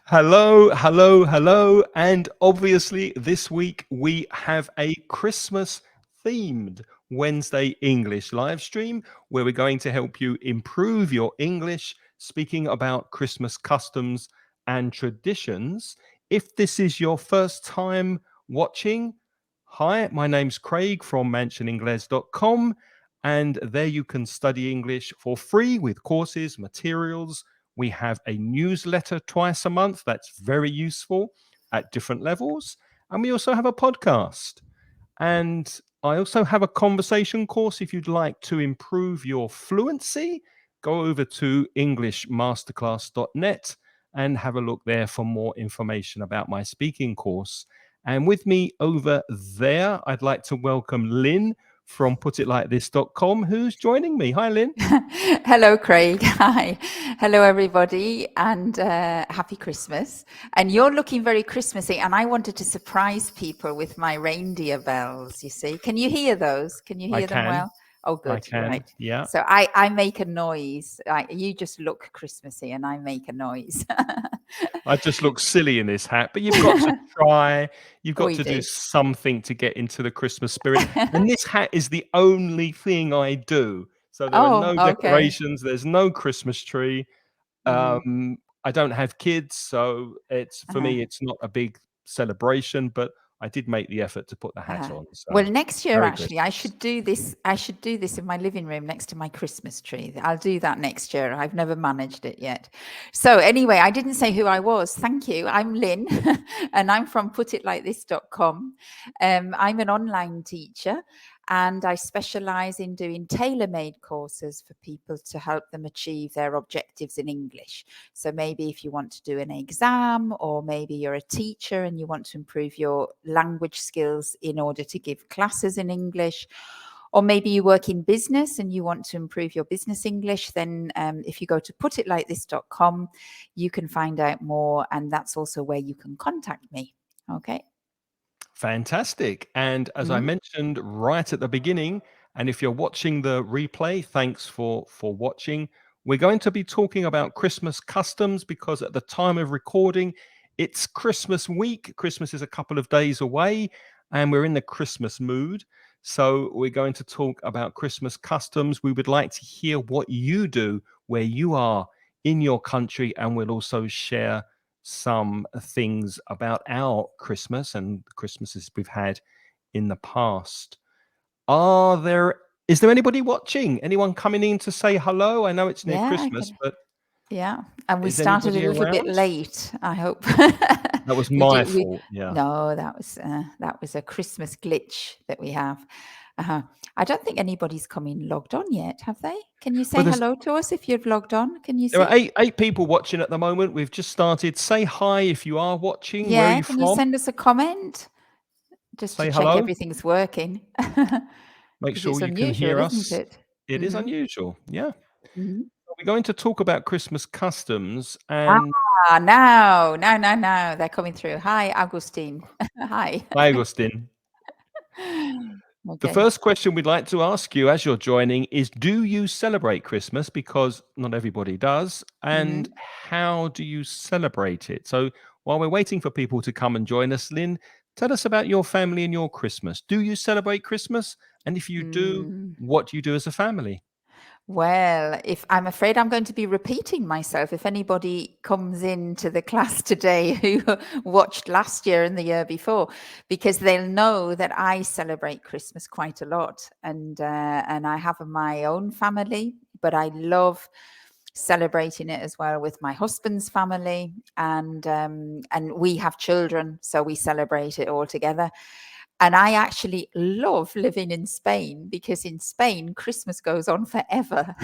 Hello, hello, hello. And obviously, this week we have a Christmas themed Wednesday English live stream where we're going to help you improve your English, speaking about Christmas customs and traditions. If this is your first time watching, hi, my name's Craig from mansioningles.com. And there you can study English for free with courses, materials. We have a newsletter twice a month that's very useful at different levels. And we also have a podcast. And I also have a conversation course. If you'd like to improve your fluency, go over to englishmasterclass.net and have a look there for more information about my speaking course. And with me over there, I'd like to welcome Lynne from putitlikethis.com, who's joining me. Hi, Lynne. Hello, Craig. Hi. Hello, everybody, and happy Christmas. And you're looking very Christmassy, and I wanted to surprise people with my reindeer bells, you see. Can you hear those? Can you I hear them can. well? Oh, I good. can. Right. Yeah. So I make a noise. You just look Christmassy, and I make a noise. I just look silly in this hat, but you've got to try. You've got We to do do. something to get into the Christmas spirit. And this hat is the only thing I do. So there are Oh, no okay. decorations. There's no Christmas tree. Mm, I don't have kids, so it's for uh-huh. me, it's not a big celebration. But I did make the effort to put the hat Uh-huh. on. Well, So next year, Merry actually, I Christmas. should do this. I should do this in my living room next to my Christmas tree. I'll do that next year. I've never managed it yet. So anyway, I didn't say who I was. Thank you. I'm Lynne, and I'm from putitlikethis.com. I'm an online teacher, and I specialize in doing tailor-made courses for people to help them achieve their objectives in English. So maybe if you want to do an exam, or maybe you're a teacher and you want to improve your language skills in order to give classes in English, or maybe you work in business and you want to improve your business English, then if you go to putitlikethis.com, you can find out more. And that's also where you can contact me. Okay. Fantastic. And as I Mhm. mentioned right at the beginning, and if you're watching the replay, thanks for watching. We're going to be talking about Christmas customs because at the time of recording, it's Christmas week. Christmas is a couple of days away, and we're in the Christmas mood. So we're going to talk about Christmas customs. We would like to hear what you do where you are in your country, and we'll also share some things about our Christmas and the Christmases we've had in the past. Are there is there anybody watching? Anyone coming in to say hello? I know it's near Yeah, I Christmas, can. but Yeah, and we is started a anybody little bit around? late, I hope. That was We my did we fault. Yeah. No, that was a Christmas glitch that we have. Uh-huh. I don't think anybody's come in logged on yet, have they? Can you Well, say hello to us if you've logged on? Can you there are see? eight people watching at the moment. We've just started. Say hi if you are watching. Where are Yeah, you can you from? send us a comment just to Say check hello. everything's working? Make Because sure it's you can unusual, hear isn't us. it? It is Mhm, unusual. Yeah. mhm. We're going to talk about Christmas customs and Now, they're coming through. Hi, Augustine. Hi. hi, Augustine. The Okay. first question we'd like to ask you as you're joining is, do you celebrate Christmas? Because not everybody does. And Mhm. how do you celebrate it? So while we're waiting for people to come and join us, Lynne, tell us about your family and your Christmas. Do you celebrate Christmas? And if you do, Mm. what do you do as a family? Well, if I'm afraid I'm going to be repeating myself, if anybody comes into the class today who watched last year and the year before, because they'll know that I celebrate Christmas quite a lot, and I have my own family, but I love celebrating it as well with my husband's family, and we have children, so we celebrate it all together. And I actually love living in Spain because in Spain, Christmas goes on forever.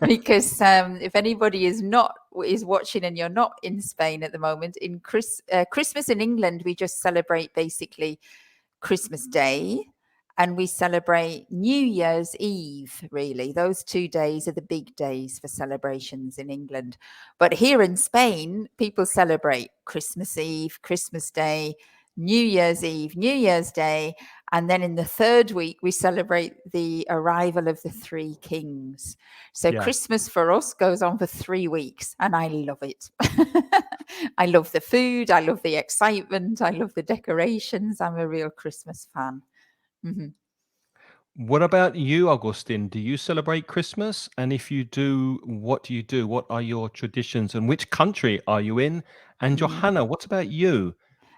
Because if anybody is watching and you're not in Spain at the moment, in Christmas in England, we just celebrate basically Christmas Day, and we celebrate New Year's Eve, really. Those 2 days are the big days for celebrations in England. But here in Spain, people celebrate Christmas Eve, Christmas Day, New Year's Eve, New Year's Day, and then in the third week, we celebrate the arrival of the three kings. So Yeah. Christmas for us goes on for 3 weeks, and I love it. I love the food. I love the excitement. I love the decorations. I'm a real Christmas fan. Mhm. What about you, Augustine? Do you celebrate Christmas? And if you do, what do you do? What are your traditions and which country are you in? And Mhm. Johanna, what about you?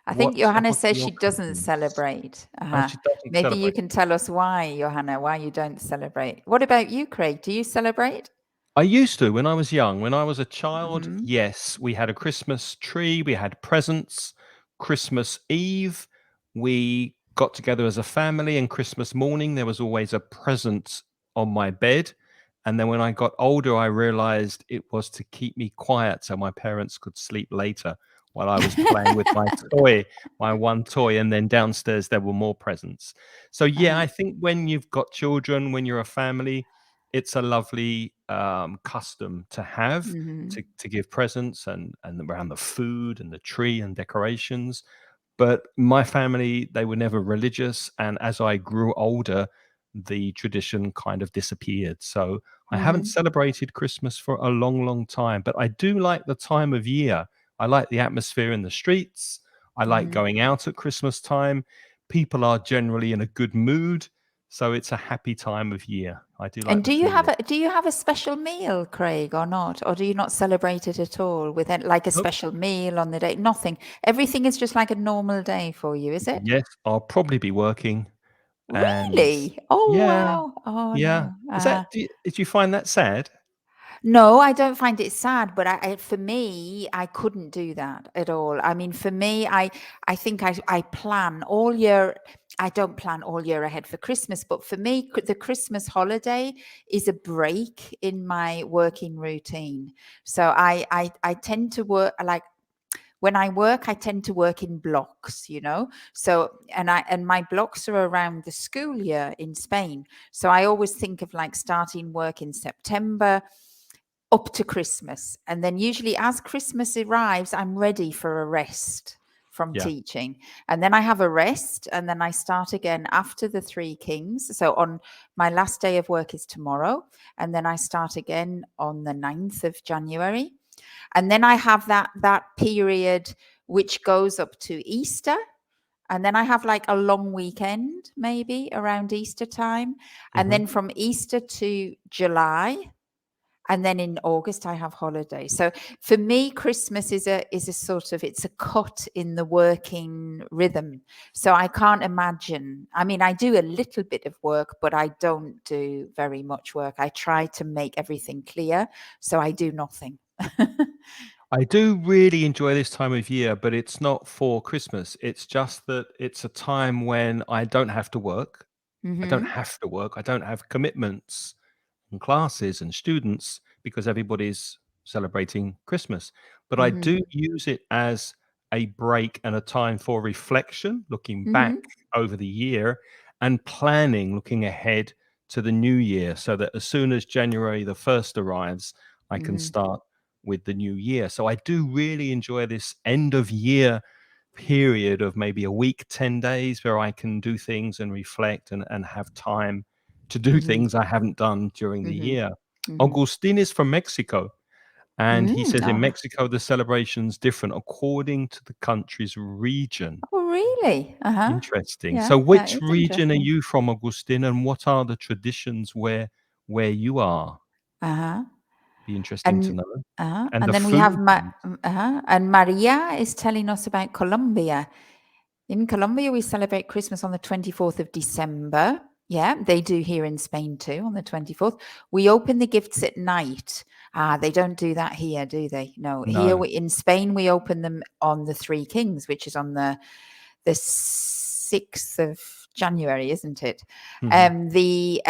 I think Johanna What are says your she doesn't customs? celebrate. Oh, Uh-huh. she doesn't Maybe you celebrate. can tell us why, Johanna, why you don't celebrate. What about you, Craig? Do you celebrate? I used to when I was young. When I was a child, Hmm. yes, we had a Christmas tree, we had presents. Christmas Eve, we got together as a family, and Christmas morning, there was always a present on my bed. And then when I got older, I realized it was to keep me quiet so my parents could sleep later while I was playing with my toy, my one toy. And then downstairs, there were more presents. So, yeah, Uh-huh. I think when you've got children, when you're a family, it's a lovely custom to have Hmm. to give presents and around the food and the tree and decorations. But my family, they were never religious, and as I grew older, the tradition kind of disappeared. So I haven't Hmm. celebrated Christmas for a long, long time. But I do like the time of year. I like the atmosphere in the streets. I like Hmm. going out at Christmas time. People are generally in a good mood. So it's a happy time of year. I do like And the feeling. do you have a special meal, Craig, or not? Or do you not celebrate it at all with like a Nope. special meal on the day? Nothing. Everything is just like a normal day for you, is it? Yes, I'll probably be working, and Really? Oh, yeah, wow. Oh, yeah. no. Is that did you find that sad? No, I don't find it sad, but for me, I couldn't do that at all. I mean, for me, I think I plan all year. I don't plan all year ahead for Christmas, but for me, the Christmas holiday is a break in my working routine. So I tend to work like when I work, I tend to work in blocks, you know. So and my blocks are around the school year in Spain. So I always think of like starting work in September up to Christmas. And then usually as Christmas arrives, I'm ready for a rest from Yeah. teaching. And then I have a rest and then I start again after the Three Kings. So on my last day of work is tomorrow. And then I start again on the 9th of January. And then I have that period which goes up to Easter. And then I have like a long weekend, maybe around Easter time. And Mhm. then from Easter to July, and then in August I have holidays. So for me, Christmas is a sort of, it's a cut in the working rhythm. So I can't imagine. I mean, I do a little bit of work, but I don't do very much work. I try to make everything clear, so I do nothing. I do really enjoy this time of year, but it's not for Christmas. It's just that it's a time when I don't have to work. I don't Hmm. have to work. I don't have commitments and classes and students because everybody's celebrating Christmas. But I do Hmm. use it as a break and a time for reflection, looking back Hmm. over the year and planning, looking ahead to the new year so that as soon as January the 1st arrives, I can Hmm. start with the new year. So I do really enjoy this end of year period of maybe a week, 10 days where I can do things and reflect and have time to do Hmm. things I haven't done during the Hmm. year. Hmm. Augustin is from Mexico, and he Mm. says in Oh. Mexico, the celebration's different according to the country's region. Oh, really? Uh-huh. Interesting. Yeah, So that which is region are interesting. you from, Augustin, and what are the traditions where you are? Uh-huh. Be interesting to And know. uh-huh. And And the then we have food. uh-huh. And Maria is telling us about Colombia. In Colombia, we celebrate Christmas on the 24th of December. Yeah, they do here in Spain too on the 24th. We open the gifts at night. Ah, they don't do that here, do they? No, here No. in Spain, we open them on the Three Kings, which is on the 6th of January, isn't it? Mhm. The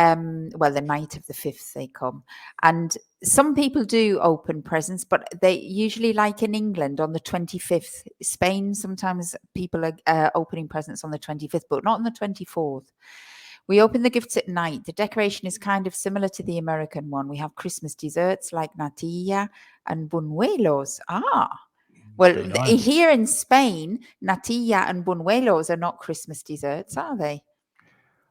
night of the 5th they come. And some people do open presents, but they usually, like in England, on the 25th. Spain, sometimes people are opening presents on the 25th, but not on the 24th. We open the gifts at night. The decoration is kind of similar to the American one. We have Christmas desserts like natilla and buñuelos. Ah, It's Well, very nice. here in Spain, natilla and buñuelos are not Christmas desserts, are they?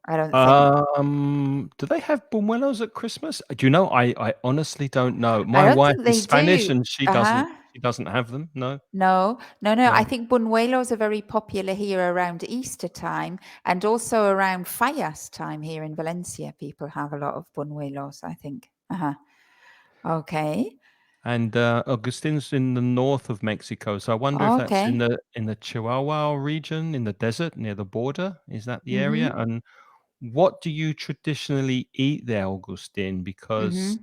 I don't think. Do they have buñuelos at Christmas? Do you know? I honestly don't know. I My don't wife think is they Spanish, do. and Uh-huh. she doesn't have them. No, No, no, no. I no. think buñuelos are very popular here around Easter time and also around Fallas time here in Valencia. People have a lot of buñuelos, I think. Uh-huh. Okay. And Augustin's in the north of Mexico, so I wonder if that's Okay. in the Chihuahua region, in the desert near the border. Is that the area? Mm-hmm. And what do you traditionally eat there, Augustin? Because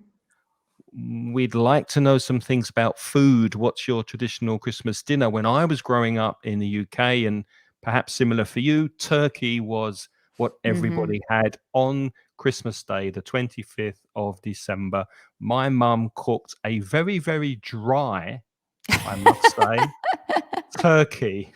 Mm-hmm. we'd like to know some things about food. What's your traditional Christmas dinner? When I was growing up in the UK, and perhaps similar for you, turkey was what Mm-hmm. everybody had on Christmas Day, the 25th of December. My mum cooked a very, very dry, I must say, turkey.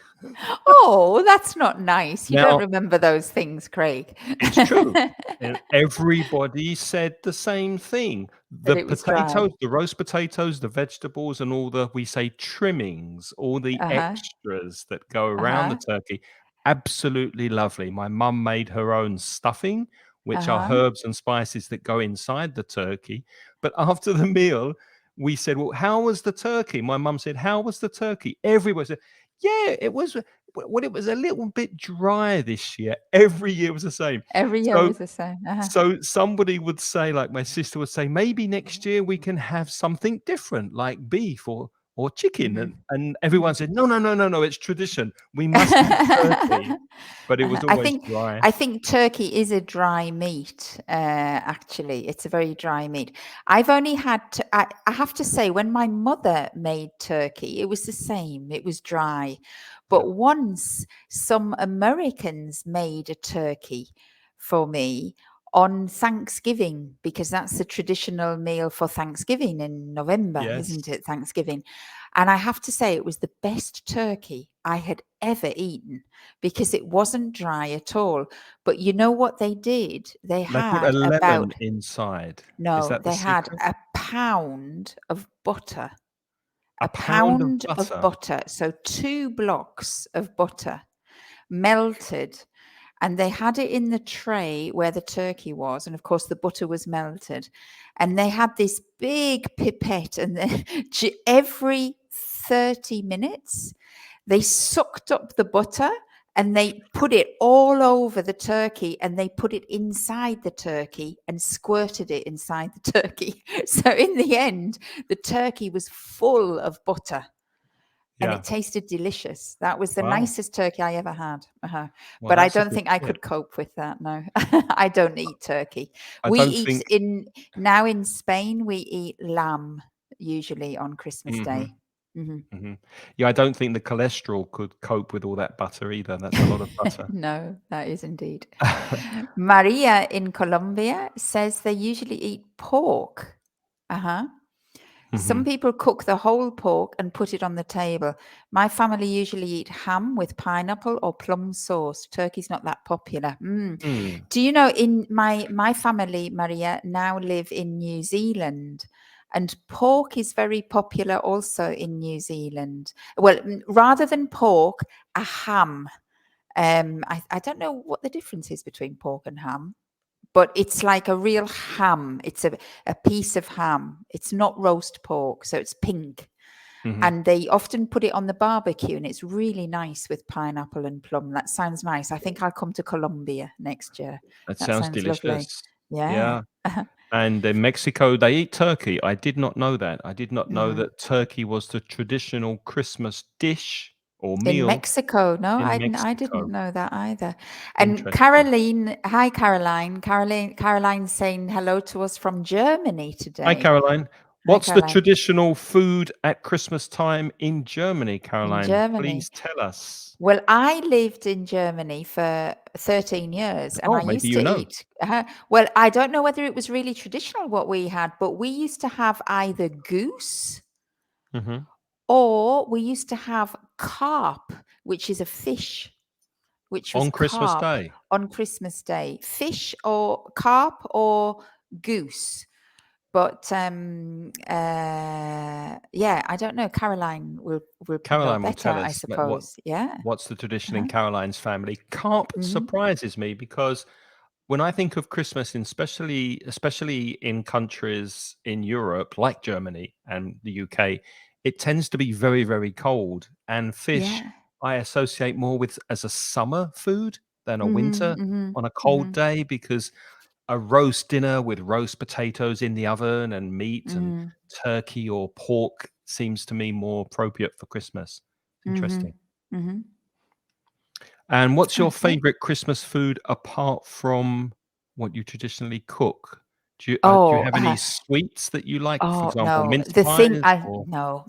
Oh, that's not nice. You don't Now, remember those things, Craig. it's true. And everybody said the same thing. That The it was potatoes, dry. the roast potatoes, the vegetables, and all the, we say, trimmings, all the Uh-huh. extras that go around the Uh-huh. turkey, absolutely lovely. My mum made her own stuffing, which are Uh-huh. herbs and spices that go inside the turkey. But after the meal, we said, "Well, how was the turkey?" My mum said, "How was the turkey?" Everyone said, "Yeah, it was, well, it was a little bit dry this year." Every year was the same. Every year So was the same. Uh-huh. so somebody would say, like my sister would say, "Maybe next year we can have something different, like beef or chicken." Mm-hmm. And Mm-hmm. everyone said, "No, no, no, no, no, it's tradition. We must have turkey." But it was I always think dry. I think turkey is a dry meat. Actually, it's a very dry meat. I've only had to, I have to say, when my mother made turkey, it was the same. It was dry. Yeah. But once some Americans made a turkey for me on Thanksgiving, because that's the traditional meal for Thanksgiving in November, isn't Yes. it? Thanksgiving. And I have to say, it was the best turkey I had ever eaten because it wasn't dry at all. But you know what they did? They They put a had lemon about, inside. Is no, that the they had secret? a pound of butter, A a pound of pound of butter. butter. So 2 blocks of butter melted, and they had it in the tray where the turkey was, and of course the butter was melted, and they had this big pipette, and then every 30 minutes they sucked up the butter and they put it all over the turkey, and they put it inside the turkey and squirted it inside the turkey. So in the end, the turkey was full of butter and Yeah. it tasted delicious. That was the Wow. nicest turkey I ever had. Well, But I that's a don't good think I tip. could cope with that. No, I don't eat turkey. I We don't eat think. now in Spain, we eat lamb usually on Christmas Mhm. Day. Hmm. Mhm. Yeah, I don't think the cholesterol could cope with all that butter either. That's a lot of butter. No, that is indeed. Maria in Colombia says they usually eat pork. Uh huh. Some Mhm. people cook the whole pork and put it on the table. My family usually eat ham with pineapple or plum sauce. Turkey's not that popular. Mm. Do you know, in my family, Maria, now live in New Zealand, and pork is very popular also in New Zealand. Well, rather than pork, a ham. I don't know what the difference is between pork and ham, but it's like a real ham. It's a piece of ham. It's not roast pork, so it's pink. Mhm. And they often put it on the barbecue, and it's really nice with pineapple and plum. That sounds nice. I think I'll come to Colombia next year. That That sounds sounds lovely. delicious. Yeah. Yeah. And in Mexico, they eat turkey. I did not know that. I did not know Mm. that turkey was the traditional Christmas dish or In meal Mexico, no, in I didn't Mexico. know that either. And Interesting. Caroline, hi Caroline. Caroline's saying hello to us from Germany Hi, today. Caroline. Hi What's the Caroline. traditional food at Christmas time in Germany, In Caroline? Germany. Please tell us. Well, I lived in Germany for 13 years and Oh, I maybe used you to know. eat. Well, I don't know whether it was really traditional what we had, but we used to have either goose Mhm. or we used to have carp, which is a fish, which was On Christmas carp Day. on Christmas Day. Fish or carp or goose. But yeah, I don't know. Caroline will know Caroline will better, tell I us that suppose. Yeah. what's the tradition in Uh-huh. Caroline's family. Carp Hmm. surprises me because when I think of Christmas, and especially in countries in Europe like Germany and the UK, it tends to be very, very cold. And fish Yeah. I associate more with as a summer food than a Hmm. winter Hmm. on a cold Hmm. day, because a roast dinner with roast potatoes in the oven and meat and Hmm. turkey or pork seems to me more appropriate for Christmas. Hmm. Interesting. Hmm. And what's your Okay. favorite Christmas food apart from what you traditionally cook? Do you Oh, have any sweets that you like, for oh example, no. mince The thing pies I or no,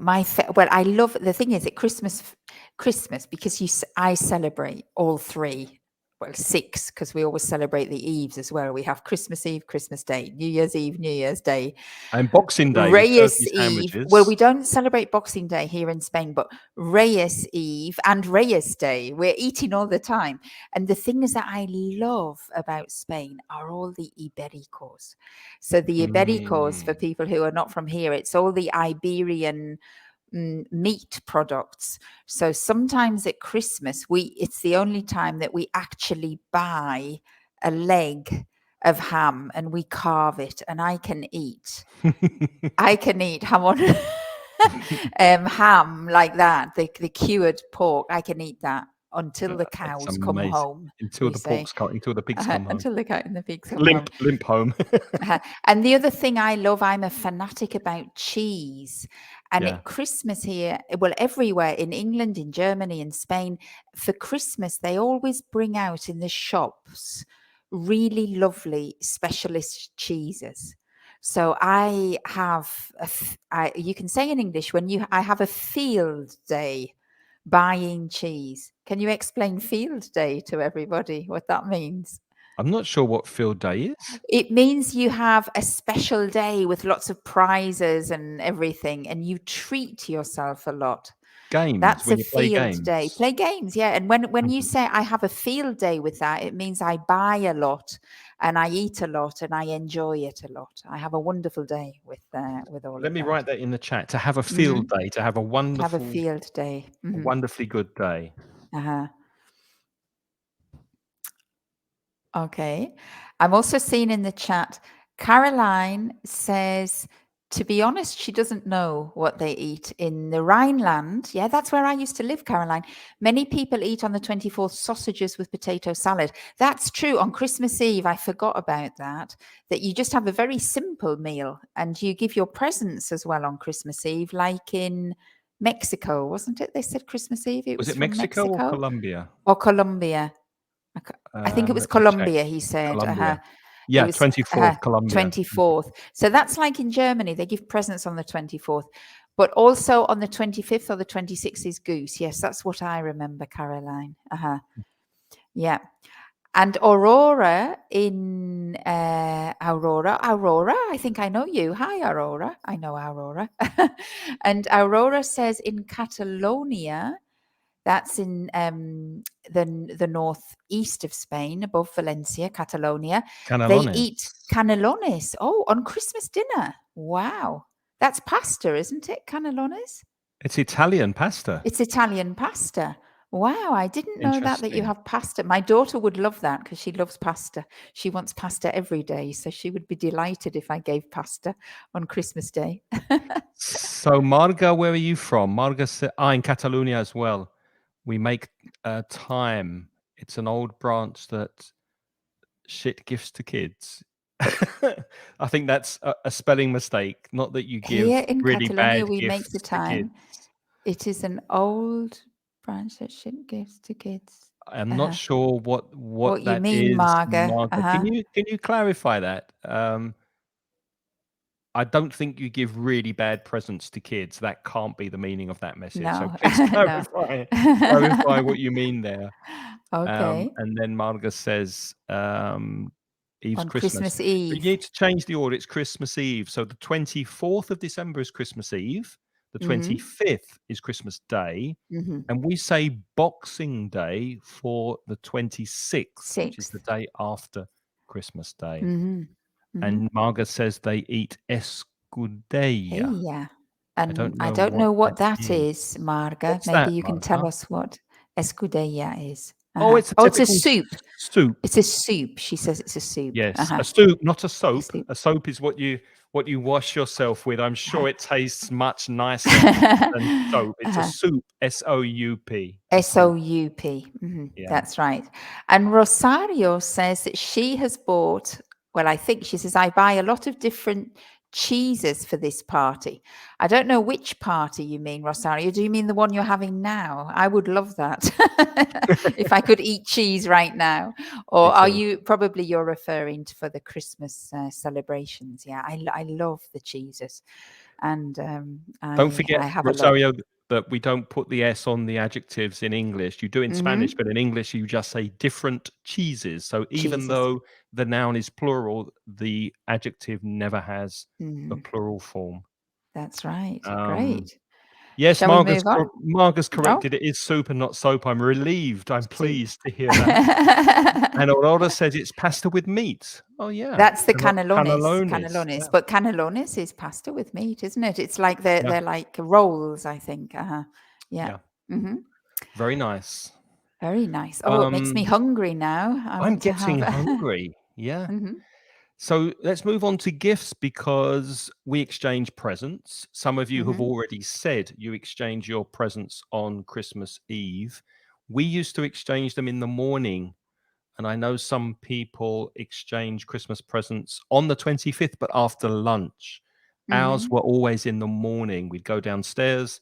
well, I love the thing is at Christmas because I celebrate all three. Well, six because we always celebrate the eves as well. We have Christmas Eve, Christmas Day, New Year's Eve, New Year's Day, and Boxing Day with Reyes turkey Eve. Well, we sandwiches? don't celebrate Boxing Day here in Spain, but Reyes Eve and Reyes Day, we're eating all the time. And the things that I love about Spain are all the Ibericos. So the Ibericos, for Mm. people who are not from here, it's all the Iberian meat products. So sometimes at Christmas, it's the only time that we actually buy a leg of ham and we carve it, and I can eat ham on ham like that, the cured pork. I can eat that until the That's cows come amazing. home. Until We the say until the pigs come home. until the cow and the pigs come home. Limp home. And the other thing I love, I'm a fanatic about cheese. And Yeah. at Christmas here, well, everywhere in England, in Germany, in Spain, for Christmas, they always bring out in the shops really lovely specialist cheeses. So I have, you can say in English, I have a field day buying cheese. Can you explain field day to everybody what that means? I'm not sure what field day is. It means you have a special day with lots of prizes and everything, and you treat yourself a lot. Games, That's a when you play field day. games. Play games, yeah. And when you Mhm. say I have a field day with that, it means I buy a lot and I eat a lot and I enjoy it a lot. I have a wonderful day with all Let of me that. write that in the chat. To have a field Hmm. day, to have a Have a field day. Hmm. wonderfully good day. Uh-huh. Okay. I'm also seeing in the chat, Caroline says, to be honest, she doesn't know what they eat in the Rhineland. Yeah, that's where I used to live, Caroline. Many people eat on the 24th sausages with potato salad. That's true. On Christmas Eve, I forgot about that you just have a very simple meal and you give your presents as well on Christmas Eve, like in Mexico, wasn't it? They said Christmas Eve. It Was was it from Mexico or Mexico Colombia? or Colombia. I think it was Let me check. Colombia, he said. Colombia. It Yeah, was 24th, Colombia. 24th. So that's like in Germany, they give presents on the 24th. But also on the 25th or the 26th is goose. Yes, that's what I remember, Caroline. Yeah. And Aurora Aurora, I think I know you. Hi, Aurora. I know Aurora. And Aurora says in Catalonia, that's in the northeast of Spain, above Valencia, Catalonia. They eat Canelones. canelones. Oh, on Christmas dinner. Wow. That's pasta, isn't it? Canelones? It's Italian pasta. It's Italian pasta. Wow, I didn't know that you Interesting. have pasta. My daughter would love that because she loves pasta. She wants pasta every day, so she would be delighted if I gave pasta on Christmas Day. So, Marga, where are you from? Marga said, in Catalonia as well. We make thyme. It's an old branch that shit gifts to kids. I think that's a spelling mistake. Not that you Here give in really Catalonia, bad we make the gifts to kids. time. It is an old branch that ship gives to kids. I'm not Uh-huh. sure What what you that mean, is, Marga? Marga. Uh-huh. Can you clarify that? I don't think you give really bad presents to kids. That can't be the meaning of that message. So No, please no. clarify what you mean there. Okay. And then Marga says, Eve's On Christmas. Christmas But you Eve. need to change the order. It's Christmas Eve. So the 24th of December is Christmas Eve. The Mm-hmm. 25th is Christmas Day. Mm-hmm. And we say Boxing Day for the 26th, which is the 6th. day after Christmas Day. Mm-hmm. Mhm. And Marga says they eat Hey, escudella. yeah. I And don't I know don't what know that what that is. is, Marga. What's Maybe that, you can tell Marga? us what escudella is. Oh, Uh-huh. it's a Oh, it's a typical soup. soup. It's a soup. She says it's a soup. Yes, Uh-huh. a soup, not a A soap. soup. A soap is what you wash yourself with. I'm Uh-huh. sure it tastes much nicer than soap. It's a Uh-huh. soup, SOUP, a soup. SOUP. Yeah. That's right. And Rosario says that she has bought, well, I think she says, I buy a lot of different cheeses for this party. I don't know which party you mean, Rosario. Do you mean the one you're having now? I would love that if I could eat cheese right now. Me Or are too. you probably you're referring to for the Christmas celebrations? Yeah, I love the cheeses, and Don't I forget, have a lot. Rosario, that we don't put the S on the adjectives in English. You do in Spanish, Hmm. but in English you just say different cheeses. So even Cheeses. though the noun is plural, the adjective never has a Mm. plural form. That's right. Um, Great. yes, Shall we move on? Marga's Oh. corrected. It is soup and not soap. I'm relieved. I'm pleased to hear that. And Aurora says it's pasta with meat. Oh yeah, That's the cannellones, cannellones. cannellones. Yeah, But cannellones is pasta with meat, isn't it? It's like yeah, they're like rolls, I think. Uh-huh. Yeah. yeah. Hmm. Very nice. Very nice. Oh, it makes me Um, hungry now. I I'm want to getting have. hungry. Yeah. Hmm. So let's move on to gifts because we exchange presents. Some of you have Hmm. already said you exchange your presents on Christmas Eve. We used to exchange them in the morning. And I know some people exchange Christmas presents on the 25th, but after lunch. Ours Hmm. were always in the morning. We'd go downstairs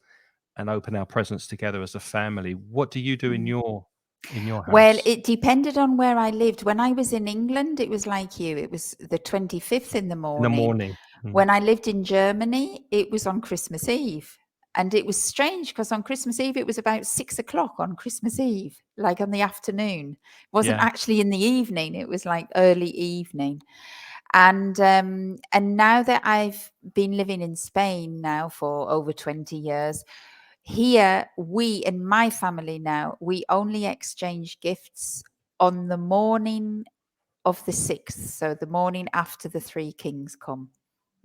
and open our presents together as a family. What do you do Hmm. in your Well, house? it depended on where I lived. When I was in England, it was like you. It was the 25th in the In the morning. morning. Mm. When I lived in Germany, it was on Christmas Eve. And it was strange because on Christmas Eve, it was about 6 o'clock on Christmas Eve, like on the afternoon. It wasn't Yeah. actually in the evening, it was like early evening. And now that I've been living in Spain now for over 20 years, here we in my family now, we only exchange gifts on the morning of the 6th, so the morning after the three kings come.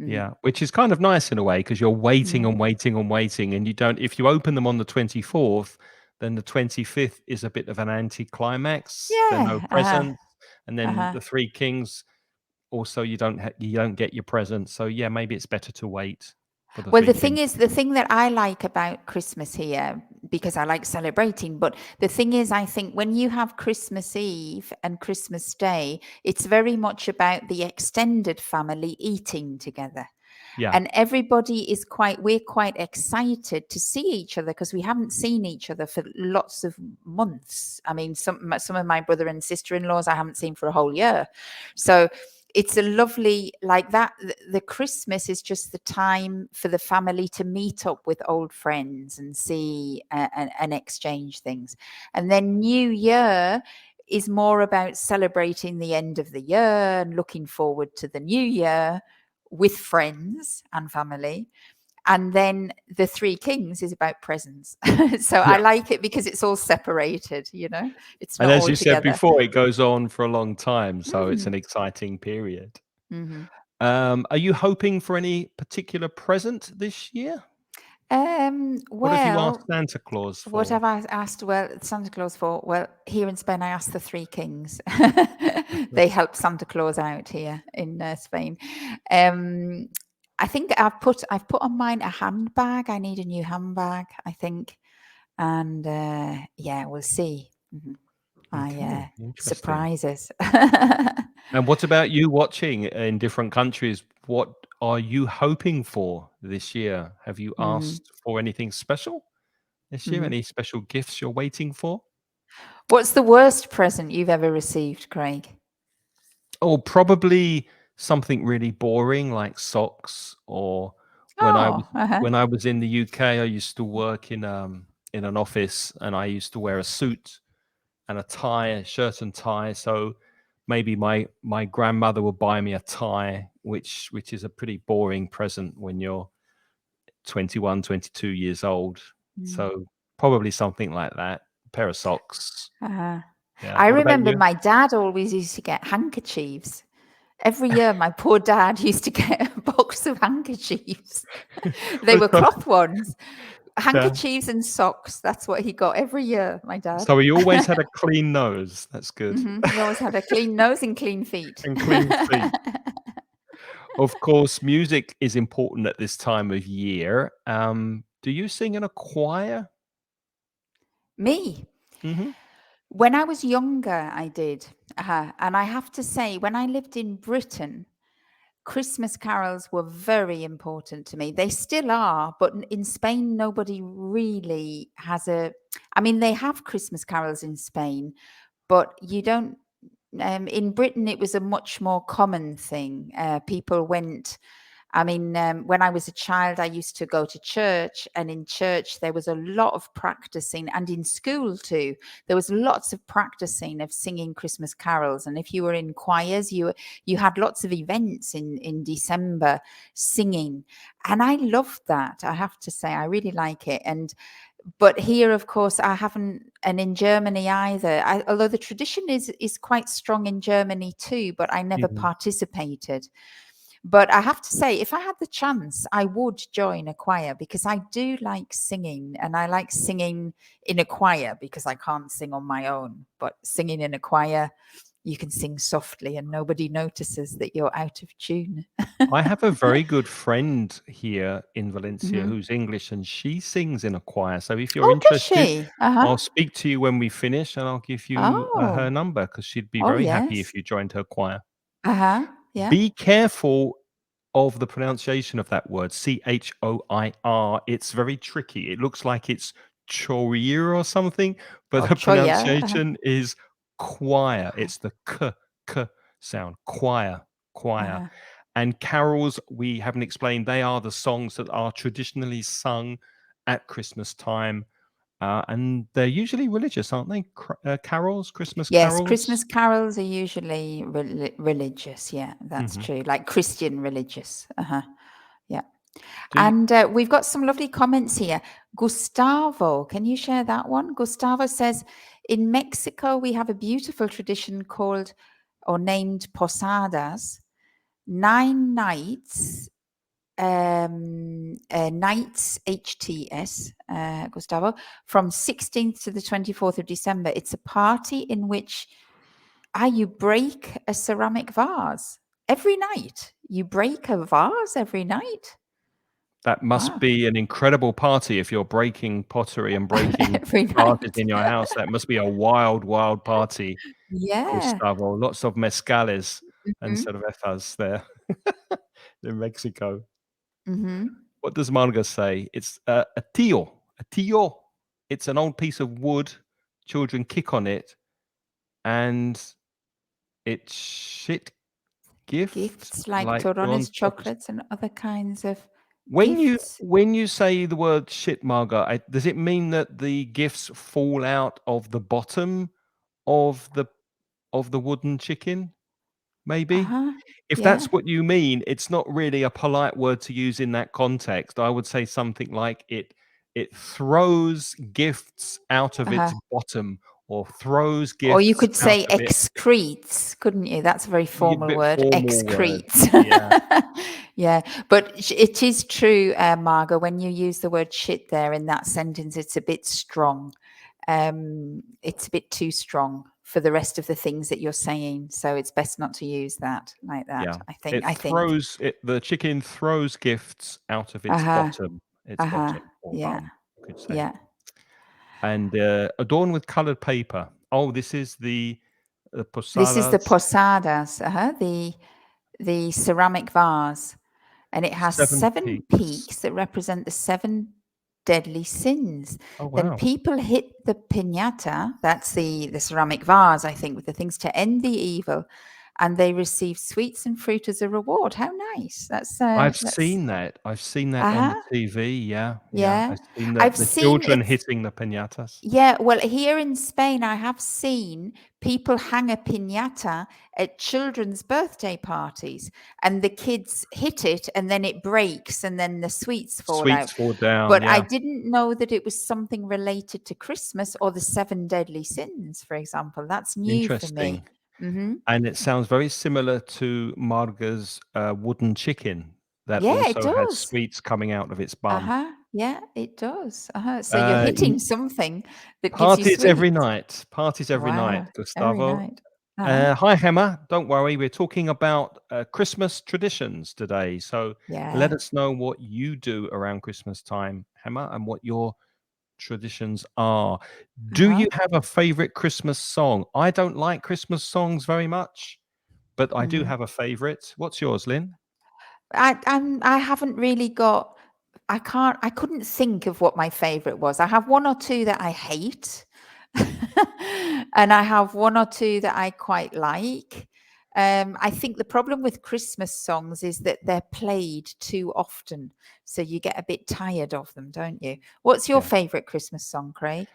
Mm. Yeah, which is kind of nice in a way because you're waiting Mm. and waiting and waiting, and you don't. If you open them on the 24th, then the 25th is a bit of an anticlimax. There are no Yeah. Uh-huh. presents, and then Uh-huh. the Three Kings also you don't get your presents. So yeah, maybe it's better to wait for the Well, Three the thing Kings. is, the thing that I like about Christmas here, because I like celebrating, but the thing is, I think when you have Christmas Eve and Christmas Day, it's very much about the extended family eating together. Yeah, And everybody is we're quite excited to see each other because we haven't seen each other for lots of months. I mean, some of my brother and sister-in-laws I haven't seen for a whole year. So it's a lovely, like that. The Christmas is just the time for the family to meet up with old friends and see and exchange things. And then New Year is more about celebrating the end of the year and looking forward to the new year with friends and family. And then the Three Kings is about presents. So I yeah. like it because it's all separated, it's And not as all you said together. before, it goes on for a long time, so it's an Mm. exciting period. Hmm. Are you hoping for any particular present this year? What have you asked Well, Santa Claus what for? have I asked? Well, Santa Claus for? Well, here in Spain, I asked the Three Kings. They help Santa Claus out here in Spain. Um, I think I've put on mine a handbag. I need a new handbag, I think, and yeah, we'll see. My Okay, interesting. surprises. And what about you watching in different countries? What are you hoping for this year? Have you Mm, asked for anything special this year? mhm. Any special gifts you're waiting for? What's the worst present you've ever received, Craig? Or probably something really boring like socks or when I was Oh, uh-huh. when I was in the UK, I used to work in an office and I used to wear a suit and a tie, a shirt and tie. So maybe my grandmother would buy me a tie, which is a pretty boring present when you're 21, 22 years old. Mm. So probably something like that. A pair of socks. Uh-huh. Yeah. I What about remember you? my dad always used to get handkerchiefs. Every year, my poor dad used to get a box of handkerchiefs. They Well, were cloth ones. yeah. Handkerchiefs and socks. That's what he got every year, my dad. So he always had a clean nose. That's good. He always had a clean nose and clean feet. And clean feet. Of course, music is important at this time of year. Do you sing in a choir? Me. Mhm. When I was younger, I did. And I have to say, when I lived in Britain, Christmas carols were very important to me. They still are, but in Spain, nobody really has a. I mean, they have Christmas carols in Spain, but you don't. In Britain, it was a much more common thing. People went. I mean, when I was a child, I used to go to church, and in church there was a lot of practicing, and in school too. There was lots of practicing of singing Christmas carols, and if you were in choirs, you had lots of events in December singing, and I loved that. I have to say, I really like it. And but here, of course, I haven't, and in Germany either. Although the tradition is quite strong in Germany too, but I never Mhm. participated. But I have to say, if I had the chance, I would join a choir because I do like singing, and I like singing in a choir because I can't sing on my own. But singing in a choir, you can sing softly and nobody notices that you're out of tune. I have a very good friend here in Valencia Mhm. who's English, and she sings in a choir. So if you're Oh, does interested, she? Uh-huh. I'll speak to you when we finish, and I'll give you her Oh, number because she'd be oh, very happy if yes. you joined her choir. Uh-huh. Yeah. Be careful of the pronunciation of that word, choir. It's very tricky. It looks like it's choir or something, but Oh, the choir. Uh-huh. pronunciation is choir. It's the k sound. Choir, choir. Uh-huh. And carols, we haven't explained, they are the songs that are traditionally sung at Christmas time. And they're usually religious, aren't they? Carols, Christmas Yes, carols. Christmas carols are usually religious. Yeah, that's Hmm. true. Like Christian religious. Uh-huh. Yeah. Do you, And we've got some lovely comments here. Gustavo, can you share that one? Gustavo says, in Mexico, we have a beautiful tradition called or named Posadas, 9 nights, nights, HTS, Gustavo, from 16th to the 24th of December. It's a party in which you break a ceramic vase every night. You break a vase every night? That must Wow. be an incredible party if you're breaking pottery and breaking Every vases night. in your house. That must be a wild, wild party, Yeah. Gustavo. Lots of mezcales and Mhm. cervezas there in Mexico. Mhm. What does Marga say? It's a tío. A tío. It's an old piece of wood. Children kick on it, and it's shit gift Gifts like like bronze Torrones chocolates. chocolates and other kinds of When you gifts. when you say the word shit, Marga, does it mean that the gifts fall out of the bottom of the wooden chicken? Maybe? Uh-huh. If Yeah. that's what you mean, it's not really a polite word to use in that context. I would say something like it throws gifts out of its Uh-huh. bottom or throws Or you gifts could out say of it. excretes, couldn't you? That's a very A formal bit word, formal word. excretes. Yeah, Yeah, but it is true, Margot, when you use the word shit there in that sentence, it's a bit strong. It's a bit too strong for the rest of the things that you're saying. So it's best not to use that like that, yeah. I think. It I think. throws it the chicken throws gifts out of Uh-huh. its Uh-huh. bottom or Yeah. bum, you could say. Yeah. And, adorned with colored paper. Oh, this is the This is the posadas, posadas, the ceramic vase. And it has 7 7 peaks. peaks that represent the 7 deadly sins. Oh, Then wow. people hit the piñata, that's the ceramic vase, I think, with the things to end the evil, and they receive sweets and fruit as a reward. How nice. That's I've seen that on uh-huh, the TV, yeah, yeah. yeah. I've seen I've the seen children it's hitting the piñatas. yeah, well, here in Spain, I have seen people hang a piñata at children's birthday parties, and the kids hit it, and then it breaks, and then the sweets fall out. Sweets fall down, But I yeah. didn't know that it was something related to Christmas or the 7 deadly sins, for example. That's new for Interesting. me. Mm-hmm. and it sounds very similar to Marga's wooden chicken that Yeah, it also has does. sweets coming out of its bum. Uh-huh. Yeah, it does. Uh-huh. So you're hitting something that gives you Parties every sweets. night. Parties every night, Wow. Every Gustavo. night. Uh-huh. Hi, Gemma. Don't worry. We're talking about Christmas traditions today. So let Yeah. us know what you do around Christmas time, Gemma, and what your traditions are. Do Uh-huh. you have a favorite Christmas song? I don't like Christmas songs very much, but I do Mm. have a favorite. What's yours, Lynn? I haven't really got I couldn't think of what my favorite was. I have one or two that I hate. And I have one or two that I quite like. I think the problem with Christmas songs is that they're played too often, so you get a bit tired of them, don't you? What's your Yeah. favorite Christmas song, Craig?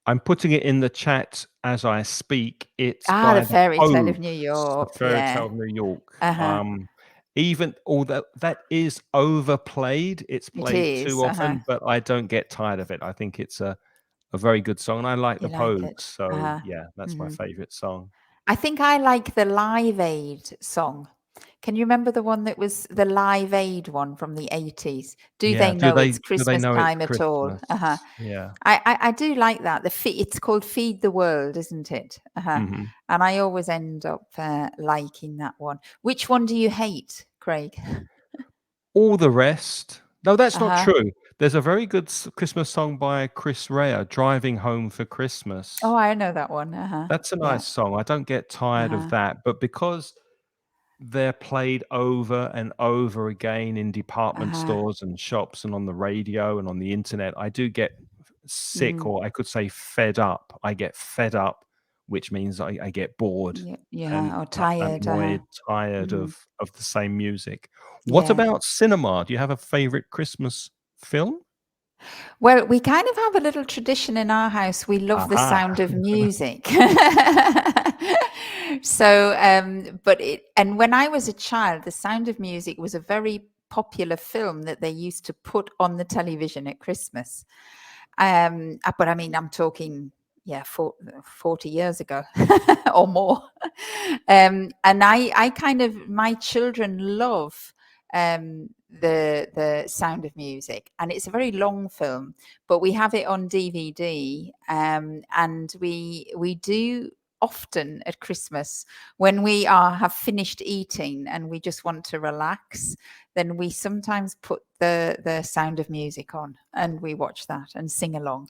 I'm putting it in the chat as I speak. It's Ah, The by the Fairy Tale of New Pogues, The York. Fairy Yeah. Tale of New York. Uh-huh. Even although that is overplayed, it's It played too is. Uh-huh. often, but I don't get tired of it. I think it's a very good song, and I like You the like Pogues, it. so Uh-huh. yeah, that's my Mhm. favorite song. I think I like the Live Aid song. Can you remember the one that was the Live Aid one from the 80s? Do Yeah, they know it's do they Christmas know it's time at all? Christmas? Uh-huh. Yeah. I do like that. It's called Feed the World, isn't it? Uh-huh. Mhm. And I always end up liking that one. Which one do you hate, Craig? All the rest no, that's not Uh-huh. true. There's a very good Christmas song by Chris Rea, "Driving Home for Oh, Christmas." I know that one. Uh-huh. That's a Yeah. nice song. I don't get tired of Uh-huh. that, but because they're played over and over again in department Uh-huh. stores and shops and on the radio and on the internet, I do get sick, Mm. or I could say fed up. I get fed up, which means I get bored Yeah, yeah, and or tired. Uh-huh. annoyed, tired Mhm. of the same music. What Yeah. about cinema? Do you have a favorite Christmas film? Well, we kind of have a little tradition in our house. We love the Aha. sound of music. So, and when I was a child, The Sound of Music was a very popular film that they used to put on the television at Christmas. But I mean, I'm talking, yeah, 40 years ago or more. And I kind of, my children love the Sound of Music, and it's a very long film, but we have it on DVD, and we do often at Christmas when we have finished eating and we just want to relax, then we sometimes put the Sound of Music on and we watch that and sing along.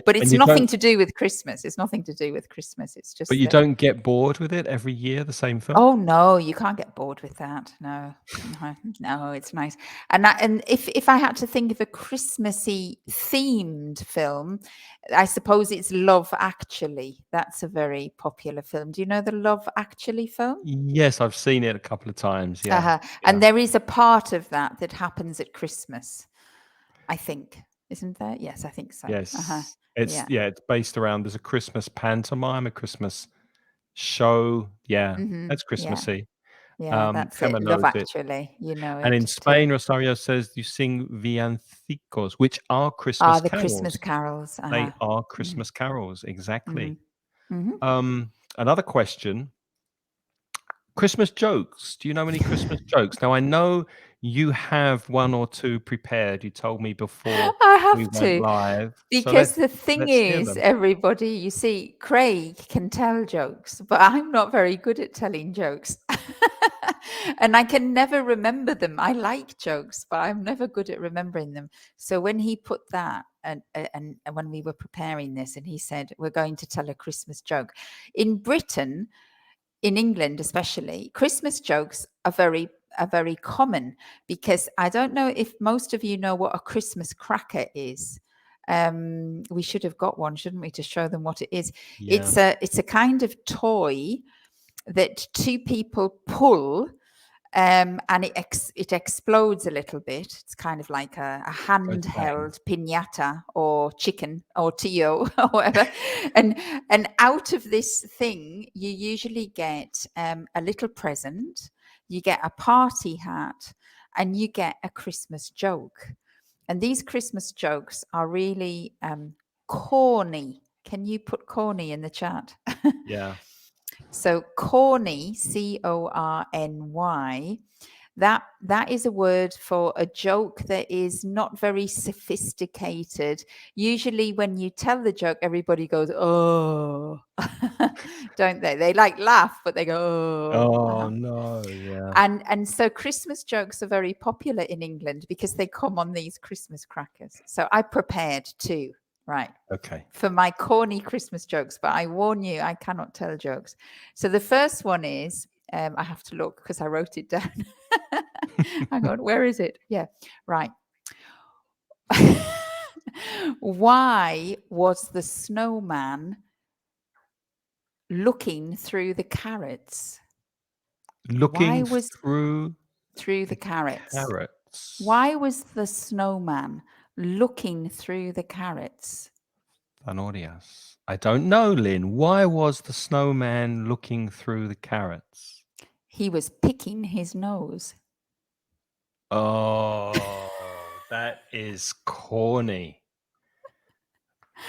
But And it's you nothing don't to do with Christmas. It's nothing to do with Christmas. It's but just you that. don't get bored with it every year, the same film? Oh no, you can't get bored with that. No, no, no, it's nice. And if I had to think of a Christmassy themed film, I suppose it's Love Actually. That's a very popular film. Do you know the Love Actually film? Yes, I've seen it a couple of times, yeah, Uh-huh. yeah. And there is a part of that that happens at Christmas, I think. Isn't there? Yes, I think so. Uh-huh. Yes. It's Yeah. yeah, it's based around there's a Christmas pantomime, a Christmas show. Yeah, Mm-hmm. that's Yeah. Christmassy. Yeah, that's it. Gemma Love knows it. Actually. You know And in it too. Spain, Rosario says you sing villancicos, which are Ah, Christmas the Christmas carols. carols. They Uh-huh. are Mhm, Christmas carols, exactly. mhm, mhm. Another question, Christmas jokes. Do you know any Christmas jokes? Now, I know you have one or two prepared. You told me before I we have went to, live. So because the thing let's hear is, them. everybody, you see, Craig can tell jokes, but I'm not very good at telling jokes. And I can never remember them. I like jokes, but I'm never good at remembering them. So when he put that, and when we were preparing this, and he said, "We're going to tell a Christmas joke," in Britain, in England especially, Christmas jokes are very common, because I don't know if most of you know what a Christmas cracker is. We should have got one, shouldn't we, to show them what it is. Yeah, It's a kind of toy that two people pull, and it explodes a little bit. It's kind of like a goes bang. handheld pinata or chicken or tio or whatever. And out of this thing, you usually get a little present, you get a party hat, and you get a Christmas joke. And these Christmas jokes are really corny. Can you put corny in the chat? Yeah. So corny, Corny, that is a word for a joke that is not very sophisticated. Usually when you tell the joke, everybody goes, oh, don't they? They like laugh, but they go, oh. Oh no, yeah. And so Christmas jokes are very popular in England because they come on these Christmas crackers. So I prepared two, right, Okay. for my corny Christmas jokes, but I warn you, I cannot tell jokes. So the first one is, I have to look because I wrote it down. Hang on, where is it? Yeah, right. Why was the snowman looking through the carrots? Why Looking was through through the the carrots? carrots. Why was the snowman looking through the carrots? Zanorias. I don't know, Lynn. Why was the snowman looking through the carrots? He was picking his nose. Oh, that is corny.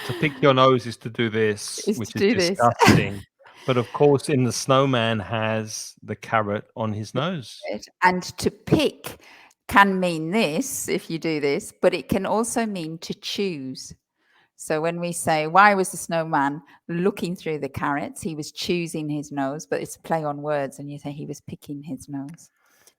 To pick your nose is to do this, Is to which is do this. disgusting. But of course, in the snowman has the carrot on his nose. And to pick can mean this if you do this, but it can also mean to choose. So when we say, why was the snowman looking through the carrots? He was choosing his nose, but it's a play on words, and you say he was picking his nose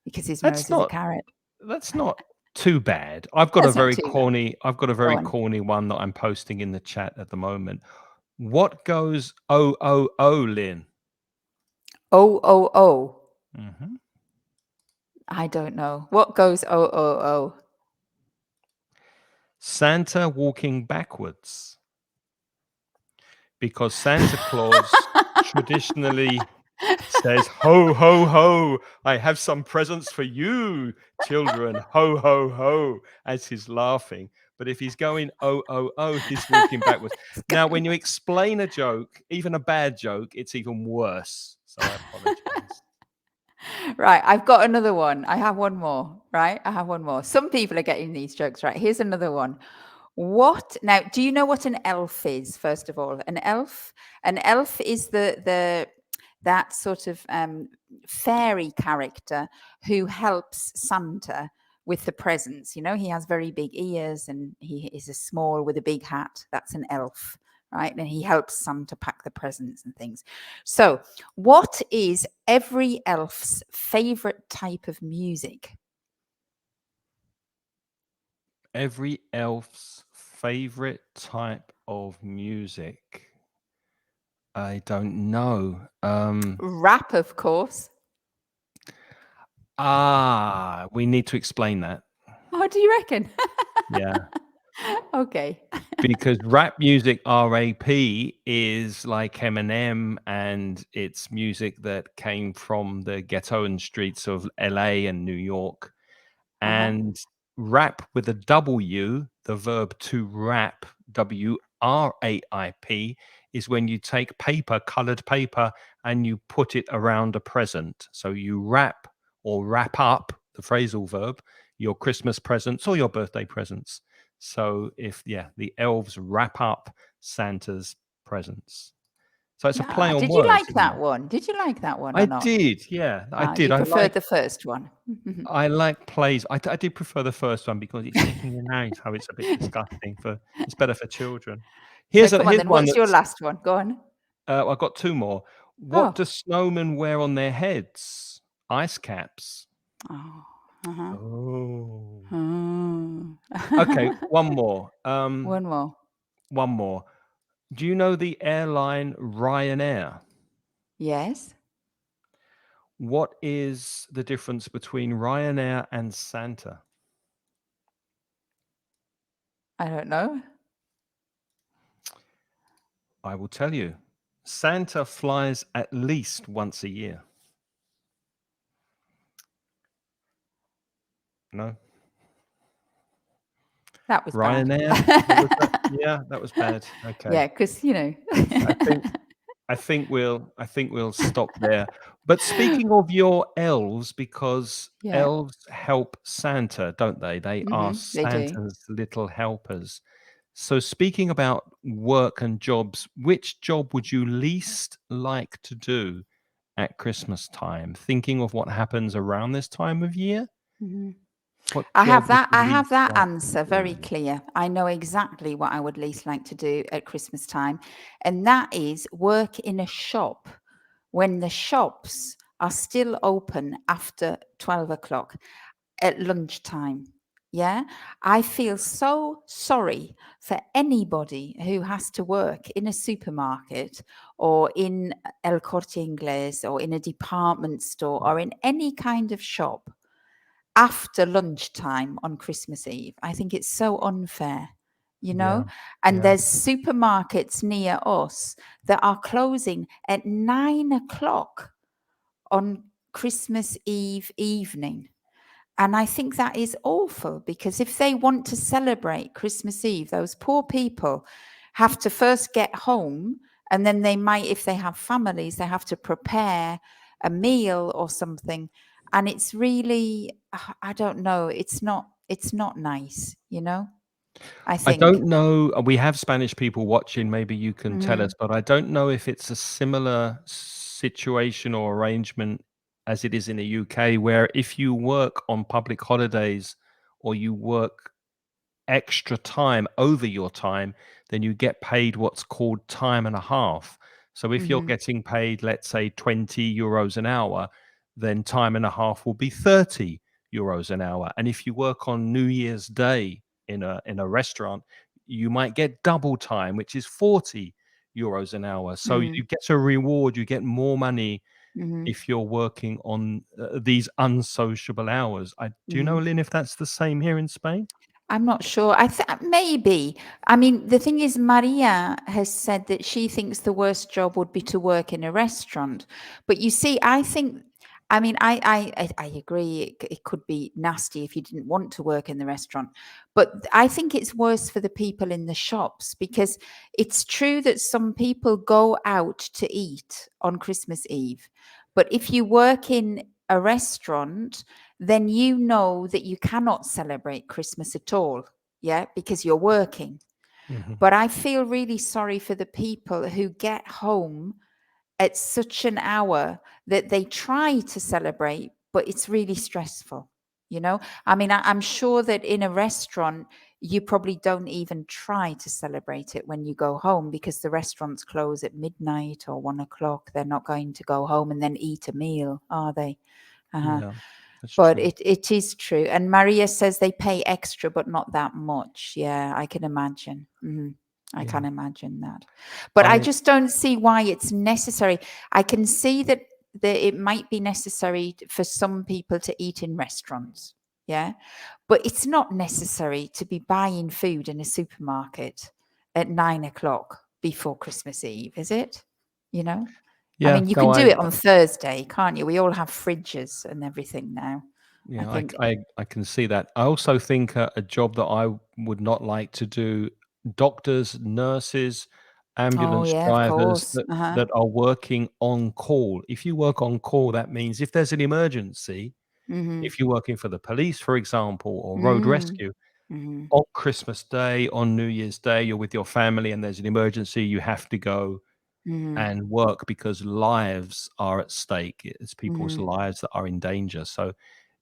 because his That's nose is a not carrot. that's not too bad. I've got a That's not very too bad. Go on. corny one that I'm posting in the chat at the moment. What goes oh oh oh, Lynn? Oh, oh, oh. Hmm. I don't know. What goes oh, oh, oh? Santa walking backwards, because Santa Claus traditionally says, "Ho, ho, ho, I have some presents for you, children. Ho, ho, ho," as he's laughing. But if he's going, "Oh, oh, oh," he's walking backwards. It's Now, going- when you explain a joke, even a bad joke, it's even worse. So I apologize. Right, I've got another one. I have one more, right? I have one more. Some people are getting these jokes, right? Here's another one. What now, do you know what an elf is, first of all? An elf is the that sort of fairy character who helps Santa with the presents. You know, he has very big ears and he is a small with a big hat. That's an elf, right? And he helps Santa pack the presents and things. So, what is every elf's favorite type of music? Every elf's favorite type of music. I don't know. Rap, of course. We need to explain that. Oh, do you reckon? Yeah. Okay. Because rap music, RAP, is like Eminem, and it's music that came from the ghetto and streets of LA and New York. Uh-huh. And rap with a W, the verb to rap, WRAIP, is when you take paper, colored paper, and you put it around a present. So you wrap or wrap up, the phrasal verb, your Christmas presents or your birthday presents. So if, yeah, the elves wrap up Santa's presents. So it's a play Yeah. on Did you words, like isn't that it? one? Did you like that one I or not? did, yeah, I did. You preferred the first one. I like plays. I did prefer the first one because it's sticking your nose, how it's a bit disgusting it's better for children. So come on Here's then. one What's your that's, last one? Go on. I've got two more. What Oh. do snowmen wear on their heads? Ice caps. Oh. Uh-huh. Oh. Oh. Okay, one more. One more. One more. Do you know the airline Ryanair? Yes. What is the difference between Ryanair and Santa? I don't know. I will tell you. Santa flies at least once a year. No? That was bad. Ryanair? What was that? Yeah, that was bad. Okay. Yeah, because I think I think we'll stop there. But speaking of your elves, because Yeah. elves help Santa, don't they? They are They do. Santa's little helpers. So, speaking about work and jobs, which job would you least like to do at Christmas time? Thinking of what happens around this time of year, Mhm. what job would you I have least that like answer to very do? clear. I know exactly what I would least like to do at Christmas time, and that is work in a shop when the shops are still open after 12 o'clock at lunchtime. Yeah, I feel so sorry for anybody who has to work in a supermarket or in El Corte Inglés or in a department store or in any kind of shop after lunchtime on Christmas Eve. I think it's so unfair, you know? Yeah, And yeah. there's supermarkets near us that are closing at 9 o'clock on Christmas Eve evening. And I think that is awful because if they want to celebrate Christmas Eve, those poor people have to first get home and then they might, if they have families, they have to prepare a meal or something. And it's really, I don't know, it's not nice, you know, I I think. don't know. We have Spanish people watching. Maybe you can tell us, Mm, but I don't know if it's a similar situation or arrangement as it is in the UK, where if you work on public holidays or you work extra time over your time, then you get paid what's called time and a half. So if you're mm-hmm, getting paid, let's say 20 euros an hour, then time and a half will be 30 euros an hour. And if you work on New Year's Day in a restaurant, you might get double time, which is 40 euros an hour. So mm, you get a reward, you get more money mm-hmm, if you're working on these unsociable hours. Do you know, mm-hmm. Lynn, if that's the same here in Spain? I'm not sure. Maybe. I mean, the thing is, Maria has said that she thinks the worst job would be to work in a restaurant. But you see, I think, I mean, I agree. It could be nasty if you didn't want to work in the restaurant. But I think it's worse for the people in the shops because it's true that some people go out to eat on Christmas Eve. But if you work in a restaurant, then you know that you cannot celebrate Christmas at all. Yeah, because you're working. Mhm. But I feel really sorry for the people who get home at such an hour that they try to celebrate, but it's really stressful. You know, I mean, I'm sure that in a restaurant, you probably don't even try to celebrate it when you go home because the restaurants close at midnight or 1 o'clock. They're not going to go home and then eat a meal, are they? Uh-huh. Yeah, that's But true. it is true. And Maria says they pay extra, but not that much. Yeah, I can imagine. I Yeah. can imagine that. But I I just don't see why it's necessary. I can see that it might be necessary for some people to eat in restaurants. Yeah. But it's not necessary to be buying food in a supermarket at 9 o'clock before Christmas Eve, is it? You know? I yeah, mean, you no, can do it on Thursday, can't you? We all have fridges and everything now, I yeah, think. I can see that. I also think a job that I would not like to do, doctors, nurses, Oh, ambulance yeah, of drivers course. that Uh-huh. that are working on call. If you work on call, that means if there's an emergency, Mhm. if you're working for the police, for example, or road Mm. rescue, Mhm. on Christmas Day, on New Year's Day, you're with your family and there's an emergency, you have to go Mhm. and work because lives are at stake. It's people's Mhm. lives that are in danger. So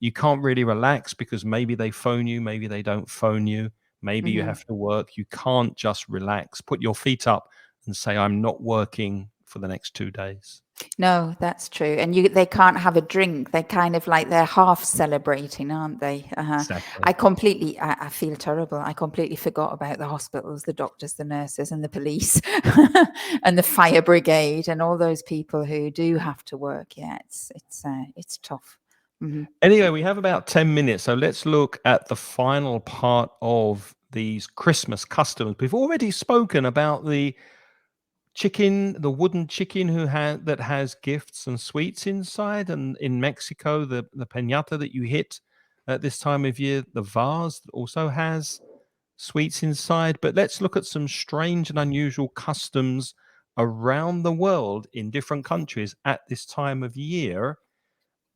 you can't really relax because maybe they phone you, maybe they don't phone you, maybe you Mhm. have to work. You can't just relax, put your feet up and say, I'm not working for the next 2 days. No, that's true. And they can't have a drink. They kind of like they're half celebrating, aren't they? Uh-huh. Exactly. I feel terrible. I completely forgot about the hospitals, the doctors, the nurses, and the police, and the fire brigade, and all those people who do have to work. Yeah, it's tough. Hmm. Anyway, we have about 10 minutes. So let's look at the final part of these Christmas customs. We've already spoken about the chicken, the wooden chicken that has gifts and sweets inside, and in Mexico, the piñata that you hit at this time of year, the vase that also has sweets inside. But let's look at some strange and unusual customs around the world in different countries at this time of year.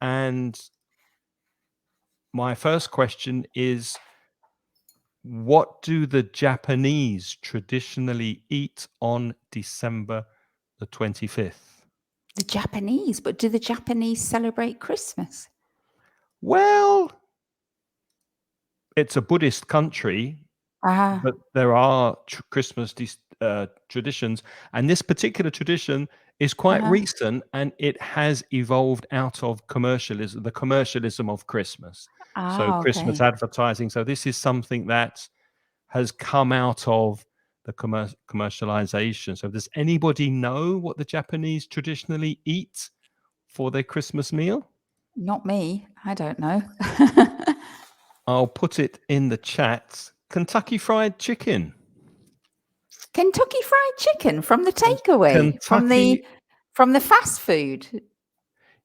And my first question is, What do the Japanese traditionally eat on December the 25th? The Japanese, but do the Japanese celebrate Christmas? Well, it's a Buddhist country, Ah, but there are Christmas traditions, and this particular tradition is quite uh-huh. recent, and it has evolved out of commercialism, the commercialism of Christmas. So Ah, Christmas okay. advertising. So this is something that has come out of the commercialization. So does anybody know what the Japanese traditionally eat for their Christmas meal? Not me. I don't know. I'll put it in the chat. Kentucky Fried Chicken. Kentucky Fried Chicken from the Ken- takeaway, Kentucky, from the fast food. And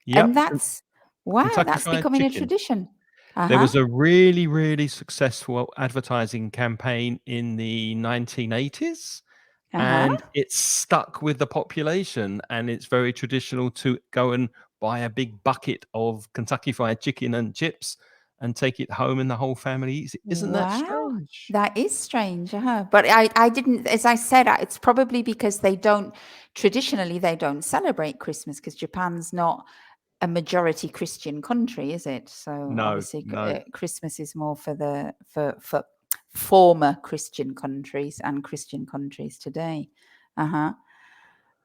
yep, that's wow, Kentucky that's Fried becoming a Chicken. tradition. There Uh-huh. was a really, really successful advertising campaign in the 1980s, Uh-huh. and it's stuck with the population. And it's very traditional to go and buy a big bucket of Kentucky Fried Chicken and chips and take it home, and the whole family eats it. Isn't that Wow. strange? That is strange. Uh-huh. But I didn't, as I said, it's probably because they don't traditionally they don't celebrate Christmas because Japan's not a majority Christian country, is it? So No, obviously, no. Christmas is more for the for former Christian countries and Christian countries today. Uh huh.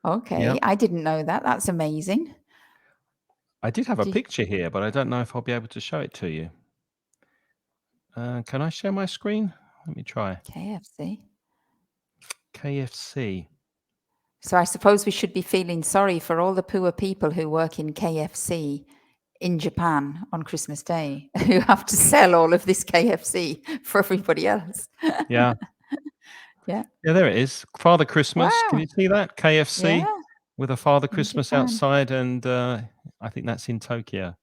Yeah. Okay, I didn't know that. That's amazing. I did have a Do you, picture here, but I don't know if I'll be able to show it to you. Can I share my screen? Let me try. KFC? KFC. So I suppose we should be feeling sorry for all the poor people who work in KFC in Japan on Christmas Day, who have to sell all of this KFC for everybody else. Yeah. Yeah. Yeah, there it is. Father Christmas. Can Wow. you see that? Yeah. KFC with a Father In Christmas Japan. outside, and I think that's in Tokyo.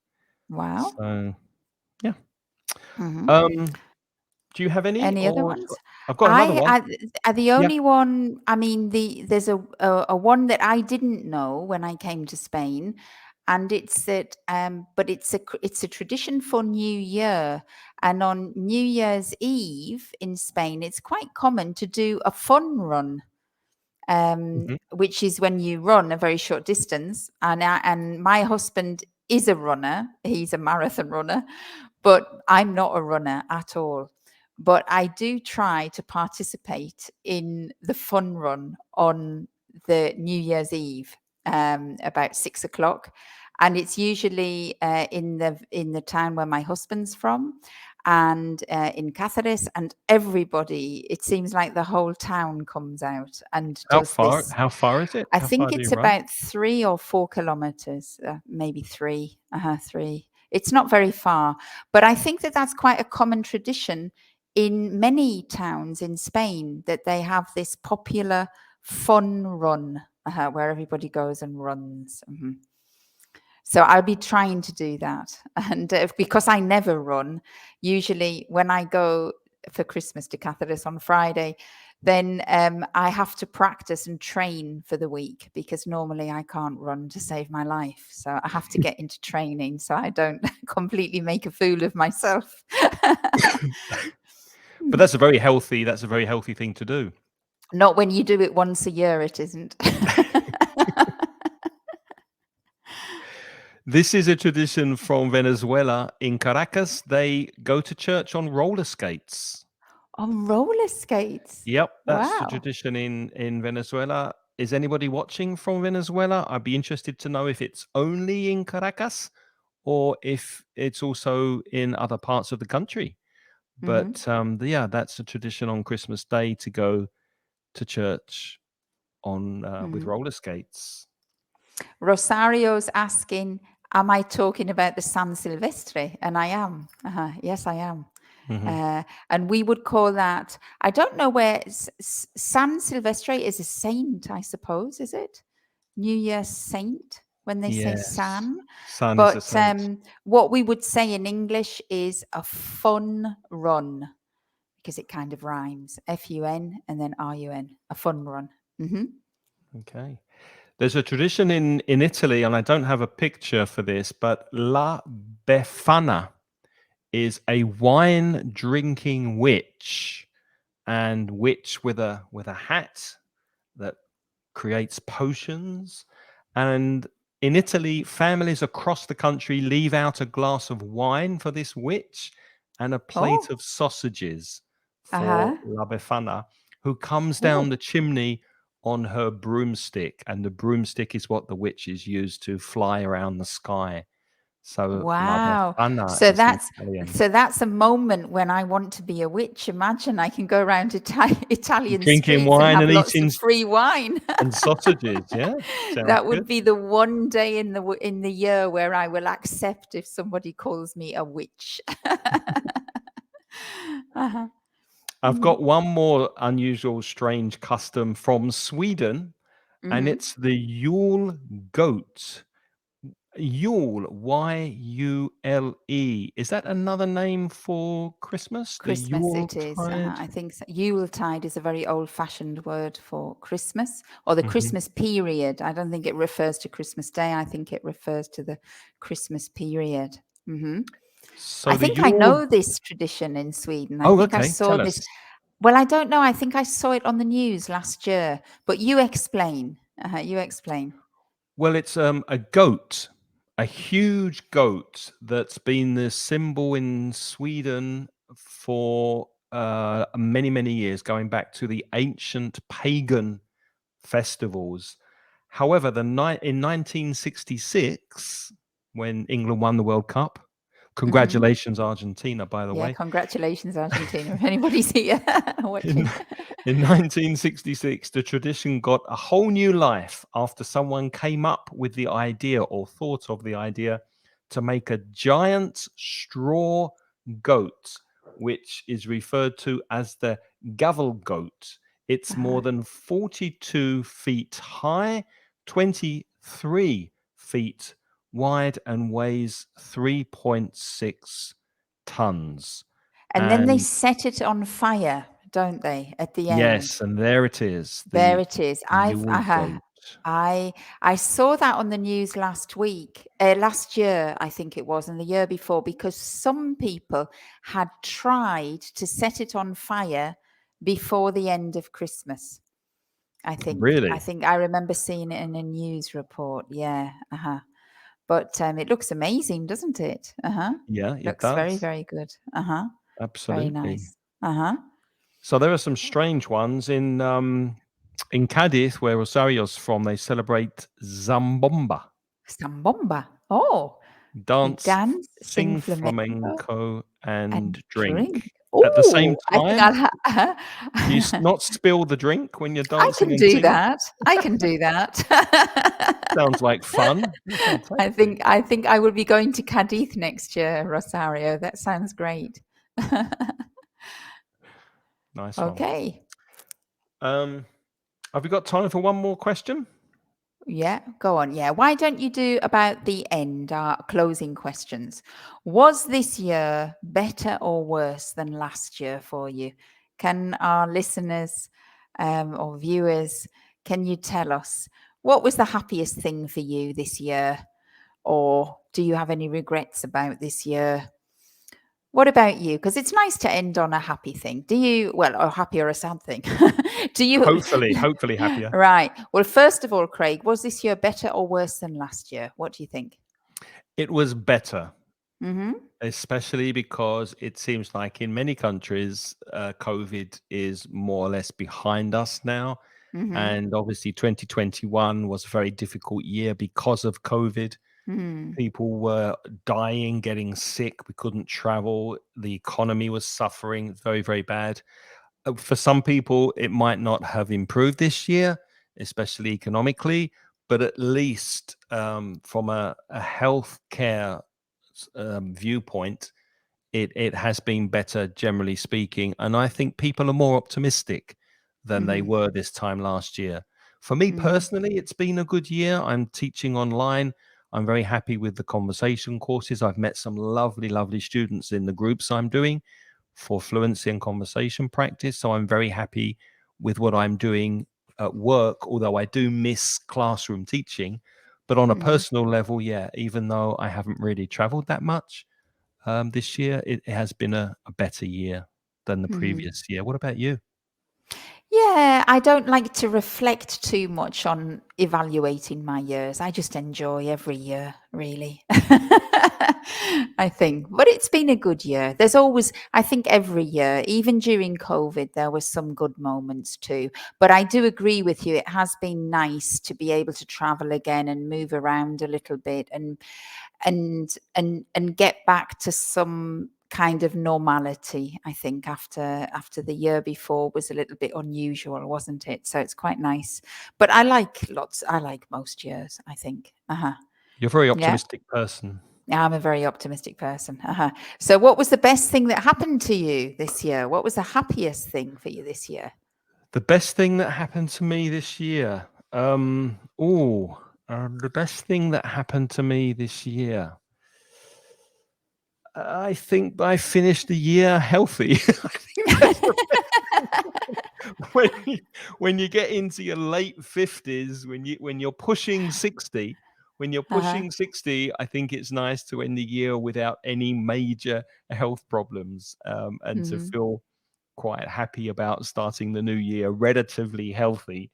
Wow. So, yeah. Hmm. Um, do you have any, Any other or ones? I've got another one. The Yeah. only one. I mean, there's a one that I didn't know when I came to Spain, and it's that. But it's a tradition for New Year, and on New Year's Eve in Spain, it's quite common to do a fun run, Mhm. which is when you run a very short distance. And my husband is a runner; he's a marathon runner, but I'm not a runner at all. But I do try to participate in the fun run on the New Year's Eve, about 6 o'clock, and it's usually in the town where my husband's from, and in Cáceres, and everybody. It seems like the whole town comes out and How does far? this. How far is it? I How far think do you it's run? about 3 or 4 kilometers, maybe three. Three. It's not very far, but I think that that's quite a common tradition in many towns in Spain that they have this popular fun run where everybody goes and runs. So I'll be trying to do that, and because I never run, usually when I go for Christmas to Cáceres on Friday, then I have to practice and train for the week because normally I can't run to save my life. So I have to get into training so I don't completely make a fool of myself. But that's a very healthy. That's a very healthy thing to do. Not when you do it once a year, it isn't. This is a tradition from Venezuela. In Caracas, they go to church on roller skates. On roller skates. Yep, that's the Wow. tradition in Venezuela. Is anybody watching from Venezuela? I'd be interested to know if it's only in Caracas or if it's also in other parts of the country. Hmm. But yeah, that's a tradition on Christmas Day to go to church on with Hmm. roller skates. Rosario's asking, am I talking about the San Silvestre? And I am. Yes, I am. Hmm. And we would call that, I don't know where San Silvestre is a saint, I suppose, is it? New Year's saint when they say Yes, San. sun is a But saint. what we would say in English is a fun run because it kind of rhymes. Fun and then run, a fun run. Hmm. Okay. There's a tradition in Italy, and I don't have a picture for this, but La Befana is a wine drinking witch, and witch with a hat that creates potions. And in Italy, families across the country leave out a glass of wine for this witch and a plate Oh, of sausages for uh-huh. La Befana, who comes down Oh, the chimney on her broomstick. And the broomstick is what the witches use to fly around the sky. So La wow. Befana So is in that's Italian. so that's a moment when I want to be a witch. Imagine I can go around Italian Drinking streets and wine have and lots eating of free wine. and sausages. Yeah, sounds That would good. be the one day in the year where I will accept if somebody calls me a witch. Uh-huh. I've Mm. got one more unusual, strange custom from Sweden, and Mhm. it's the Yule goat. Yule, Yule. Is that another name for Christmas? The Christmas Yule it is. tide? I think so. Yuletide is a very old-fashioned word for Christmas or the Mhm. Christmas period. I don't think it refers to Christmas Day. I think it refers to the Christmas period. Hmm. I So the think I Yule. know this tradition in Sweden. I Oh, think I okay. saw Tell this. us. Well, I don't know. I think I saw it on the news last year. But you explain. You explain. Well, it's a goat, a huge goat that's been the symbol in Sweden for many, many years, going back to the ancient pagan festivals. However, in 1966, when England won the World Cup, Hmm. congratulations, Argentina, by the Yeah. way. Congratulations, Argentina. If anybody's here In, watching. in 1966, the tradition got a whole new life after someone came up with the idea or thought of the idea to make a giant straw goat, which is referred to as the gavel goat. It's Uh-huh. more than 42 feet high, 23 feet wide, and weighs 3.6 tons. And then they And set it on fire, don't they, at the yes, end? and there it is, There the it is. Yule goat. I saw that on the news last week, last year, I think it was, and the year before, because some people had tried to set it on fire before the end of Christmas. I think. I Really? think I remember seeing it in a news report. Yeah. Uh-huh. But it looks amazing, doesn't it? Uh-huh. Yeah, it Looks very, does. very good. Uh-huh. Very Absolutely. nice. Uh-huh. So there are some strange ones in Cadiz, where Rosario's from. They celebrate Zambomba, Sambomba. Oh, you dance, dance, sing sing flamenco, flamenco, and and drink. drink. At the same Oh, I think time, I'll do you not spill the drink when you're I dancing can and do singing? that. I can do that. Sounds like fun. Fantastic. I think I will be going to Cadiz next year, Rosario. That sounds great. Nice one. Okay. Um, have we got time for one more question? Yeah, go on. Yeah. Why don't you do about the end, our closing questions? Was this year better or worse than last year for you? Can our listeners or viewers, can you tell us what was the happiest thing for you this year? Or do you have any regrets about this year? What about you? Because it's nice to end on a happy thing. Do you, well, or happy or a sad thing? Do you? Hopefully happier. Right. Well, first of all, Craig, was this year better or worse than last year? What do you think? It was better, Mm-hmm. especially because it seems like in many countries, COVID is more or less behind us now. Mm-hmm. And obviously, 2021 was a very difficult year because of COVID. Mm. People were dying, getting sick. We couldn't travel. The economy was suffering very, very bad. For some people, it might not have improved this year, especially economically, but at least from a healthcare viewpoint, it has been better, generally speaking. And I think people are more optimistic than they Mm-hmm. were this time last year. For me Mm-hmm. personally, it's been a good year. I'm teaching online. I'm very happy with the conversation courses. I've met some lovely, lovely students in the groups I'm doing for fluency and conversation practice. So I'm very happy with what I'm doing at work, although I do miss classroom teaching. But on a Mm-hmm. personal level, yeah, even though I haven't really traveled that much, this year, it has been a better year than the Mhm. previous year. What about you? Yeah, I don't like to reflect too much on evaluating my years. I just enjoy every year, really. I think. But it's been a good year. There's always, I think every year, even during COVID, there was some good moments too. But I do agree with you. It has been nice to be able to travel again and move around a little bit and get back to some kind of normality. I think after the year before was a little bit unusual, wasn't it? So it's quite nice. But I like most years, I think. You're a very Yeah. optimistic person. I'm a very optimistic person. So what was the best thing that happened to you this year? What was the happiest thing for you this year? The best thing that happened to me this year. The best thing that happened to me this year. I think I finished the year healthy. I think that's the when you, when you get into your late 50s, when you're pushing 60, Uh-huh. 60, I think it's nice to end the year without any major health problems, and to Mhm. feel quite happy about starting the new year relatively healthy.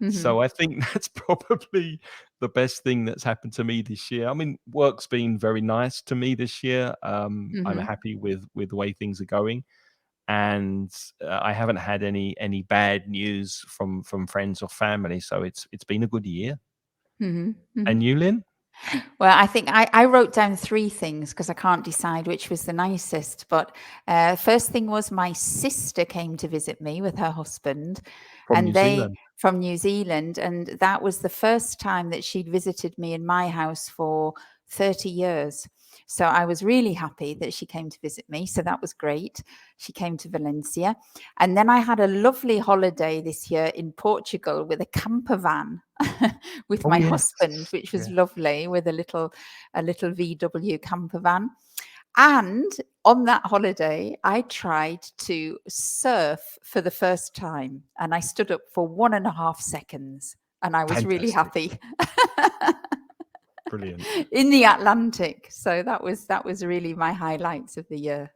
So Mhm. I think that's probably the best thing that's happened to me this year. I mean, work's been very nice to me this year. I'm Mhm. happy with the way things are going, and I haven't had any bad news from friends or family. So it's been a good year. Mhm. And Mhm. you, Lynn? Well, I think I wrote down three things because I can't decide which was the nicest. But first thing was my sister came to visit me with her husband, From and New they Zealand. from New Zealand, and that was the first time that she'd visited me in my house for 30 years. So I was really happy that she came to visit me. So that was great. She came to Valencia. And then I had a lovely holiday this year in Portugal with a camper van with Oh my yes, husband, which was yeah, lovely, with a little VW camper van. And on that holiday, I tried to surf for the first time, and I stood up for 1.5 seconds, and I was really fantastic, happy. brilliant. In the Atlantic. So that was really my highlights of the year.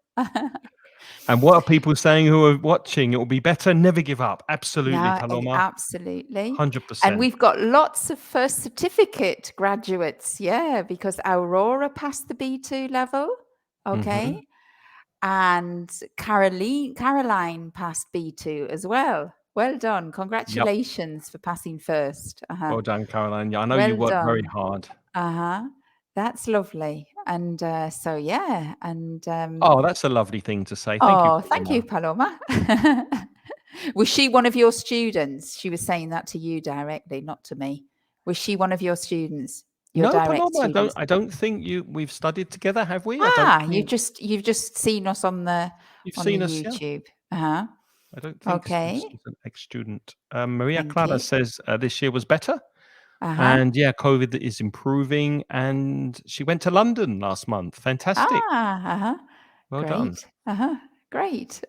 And what are people saying who are watching? It will be better. Never give up. Absolutely, Yeah, Paloma. absolutely. And 100%. we've got lots of first certificate graduates, yeah, because Aurora passed the B2 level. Hmm. Okay. And Caroline passed B2 as well. Well done. Yep. Congratulations for passing first. Well done, Caroline. Yeah, I know you Well work very done. hard. Uh-huh. That's lovely. And so yeah, and Oh, that's a lovely thing to say. Thank you, oh, thank you, Paloma. Paloma. Was she one of your students? She was saying that to you directly, not to me. Was she one of your students? Your No, direct Paloma, students? I don't think we've studied together, have we? I don't Ah, you've think just you've just seen us on the you've on the seen us, yeah. YouTube. Uh-huh. I don't think Okay. she's an ex-student. Maria Thank Clara you. says this year was better. Uh-huh. And yeah, COVID is improving. And she went to London last month. Fantastic. Ah, uh-huh. Well done. Great. Uh-huh. Great.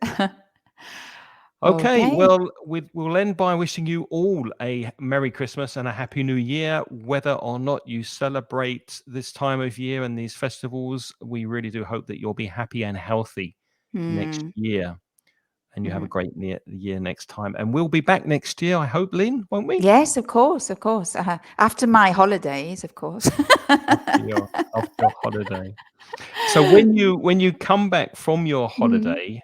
Okay, Okay. well, we'll end by wishing you all a Merry Christmas and a Happy New Year. Whether or not you celebrate this time of year and these festivals, we really do hope that you'll be happy and healthy next Hmm. year. And you have a Mhm. great year next time. And we'll be back next year, I hope, Lynn, won't we? Yes, of course, of course. After my holidays, of course. After your holiday. So when you come back from your Mhm. holiday,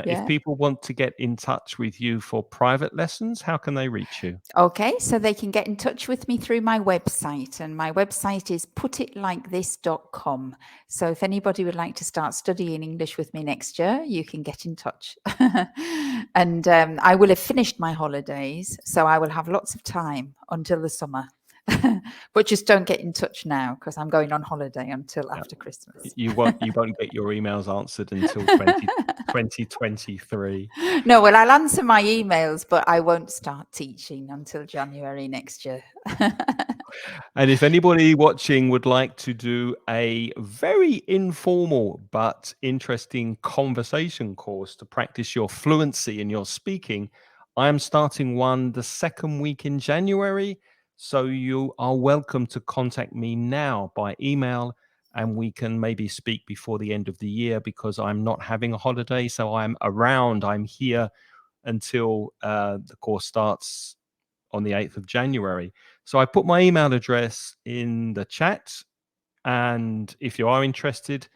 if Yeah. people want to get in touch with you for private lessons, how can they reach you? Okay, so they can get in touch with me through my website, and my website is putitlikethis.com. So if anybody would like to start studying English with me next year, you can get in touch. And I will have finished my holidays, so I will have lots of time until the summer. But just don't get in touch now because I'm going on holiday until Yeah. after Christmas. You won't get your emails answered until 2023. No, well, I'll answer my emails, but I won't start teaching until January next year. And if anybody watching would like to do a very informal but interesting conversation course to practice your fluency in your speaking, I am starting one the second week in January. So you are welcome to contact me now by email and we can maybe speak before the end of the year, because I'm not having a holiday. So I'm around, I'm here until the course starts on the 8th of January. So I put my email address in the chat. And if you are interested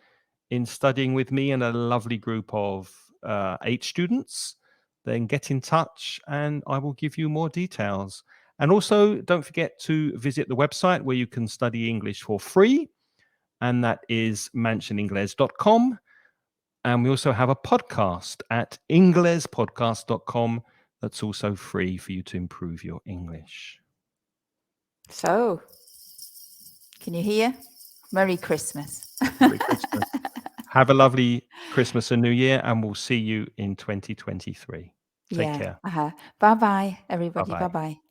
in studying with me and a lovely group of 8 students, then get in touch and I will give you more details. And also, don't forget to visit the website where you can study English for free, and that is mansioningles.com. And we also have a podcast at inglespodcast.com that's also free for you to improve your English. So, can you hear? Merry Christmas. Merry Christmas. Have a lovely Christmas and New Year, and we'll see you in 2023. Take care. Bye-bye, everybody. Bye-bye. Bye-bye.